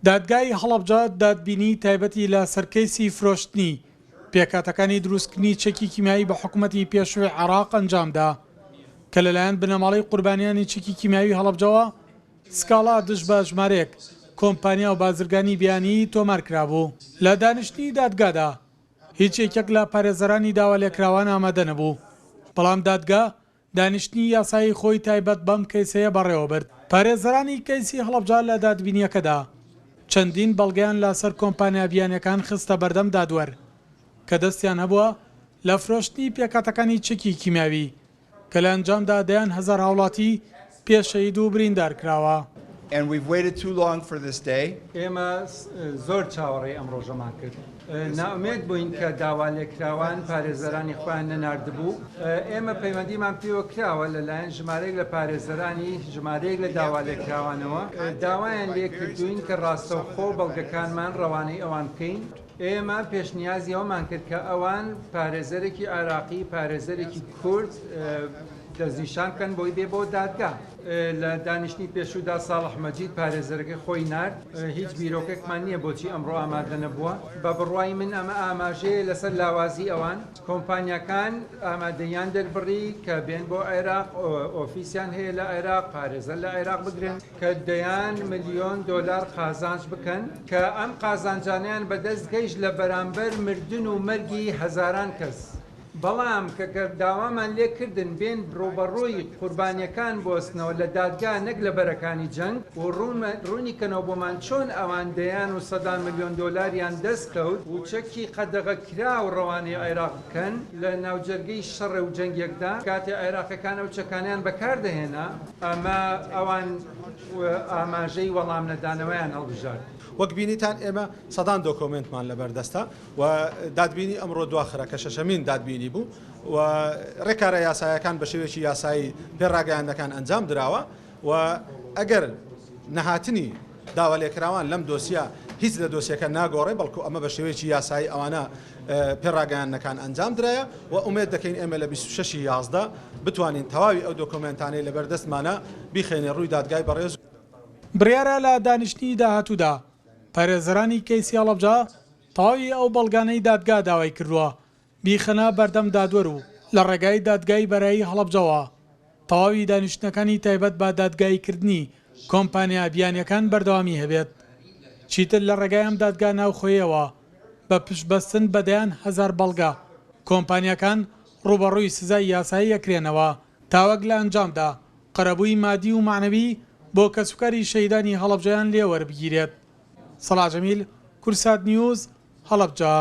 دادگای هەڵەبجە دادبینی تایبەتی لە سەرکەیسی فرۆشتنی پێکاتەکانی دروستکردنی چەکی کیمیایی بە حکوومەتی پێشوەی عێراق ئەنجامدا کە لەلایەن بنەماڵەی قوربانیانی چەکی کیمیاوی هەڵەبجەوە سکاڵا دژ بە ژمارەیەک کۆمپانیا و بازرگانی بیانی تۆمار کرابوو. لە دانیشتنی دادگادا هیچ یەکێک لە پارێزەرانی داوا لێکراوان ئامادە نەبوو، بەڵام دادگا دانیشتنی یاسایی خۆی تایبەت بەم کەیسەیە بەڕێوە برد. پارێزەرانی کەیسی هەڵەبجە لە دادبینیەکەدا چەندین بەڵگەیان لەسەر کۆمپانیا بیانیەکان خستە بەردەم دادوەر کە دەستیان هەبووە لە فرۆشتنی پێکاتەکانی چەکی کیمیاوی کە لە ئەنجامدا دەیان هەزار هاوڵاتی پێشەید و بریندار کراوە. And we've waited too long for this day. ئێمە زۆر چاوەڕێی ئەم ڕۆژەمان کرد. ناومێد بووین کە داوا لێکراوان پارێزەرانی خۆیان نەناردبوو. ئێمە پەیوەندیمان پێوە کراوە لەلایەن ژمارەیەک لە پارێزەرانی ژمارەیەک لە داوا لێکراوانەوە داوایان لێ کردوین کە ڕاستەوخۆ بەڵگەکانمان ڕەوانەی ئەوان بکەین. ئێمە پێشنیازی ئەومان کرد کە ئەوان پارێزەرێکی عێراقی پارێزەرێکی کورد دەستنیشان بکەن بۆی بێ بۆ دادگا. لە دانیشتنی پێشودا ساڵح مەجید پارێزەرەکەی خۆی نرد هیچ بیرۆکێکمان نییە بۆچی ئەمڕۆ ئامادە نەبووە. بە بڕوای من ئەمە ئاماژەیە لەسەر لاوازی ئەوان کۆمپانیەکان ئامادەیان دەربڕی کە بێن بۆ عێراق ئۆفیسیان هەیە لە عێراق پارێزەر لە عێراق بگرن کە دەیان ملیۆن دۆلار قازانج بکەن کە ئەم قازانجانیان بەدەست گەیشت لە بەرامبەر مردن و مەرگی هەزاران کەس. بەڵام کە داوامان لێکردن بێن ڕۆبەڕۆی قوربانیەکان بۆستنەوە لە دادگا نەک لە بەرەکانی جەنگ و ڕوونی کەنەوە بۆمان چۆن ئەوان و سەدان ملیۆن دۆلاریان دەستکەوت و چەکی قەدەغە کرا و ڕەوانەی عێراق بکەن لە ناوجەرگەی شەڕە و جەنگێکدا کاتێ عێراقیەکانە و چەکانیان بەکاردەهێنا ئەمە ئەوان ئاماژەی وەڵام نەدانەوەیان هەڵبژارد. وەک بینیتان ئێمە سەدان دۆکۆمنتمان لەبەردەستە و دادبینی ئەمڕۆ دواخرە کە شەشەمین دادبینی بوو و ڕێکارە یاسایەکان بە شێوەیەکی یاسایی پێڕاگەیاندەکان ئەنجام درراوە و ئەگەر نەهاتنی داوا لێکراوان لەم دۆسیە هیچ لە دۆسیەکە ناگۆڕێ بەڵکو ئەمە بە شێوەیەکی یاسایی ئەوانە پێڕاگەیاندەکان ئەنجام درایە و ئومێد دەکەین ئێمە لە 26 یازدە بتوانین تەواوی ئەو دۆکۆمنتانەی لەبەردەستمانە بیخێنێ ڕووی دادگای بەڕێز. بڕیارە لە دانیشتنی داهاتوودا پارێزەرانی کەیسی هەڵەبجە تەواوی ئەو بەڵگانەی دادگا داوای کردووە بیخەنە بەردەم دادوەر و لە ڕێگای دادگای بەرایی هەڵەبجەوە تەواوی دانیشتنەکانی تایبەت بە دادگایکردنی کۆمپانیا بیانیەکان بەردەوامی هەبێت. چیتر لە ڕێگای ئەم دادگا ناوخۆیەوە بە پشتبەستن بەدەیان هەزار بەڵگە کۆمپانیەکان ڕوبەڕووی سزای یاسایی ئەکرێنەوە تاوەک لە ئەنجامدا قەرەبووی مادی و معنەوی بۆ کەسوکاری شەیدانی هەڵەبجەیان لێوەربگیرێت. سەلاح جەمیل، کورسات نیوز، هەڵەبجە.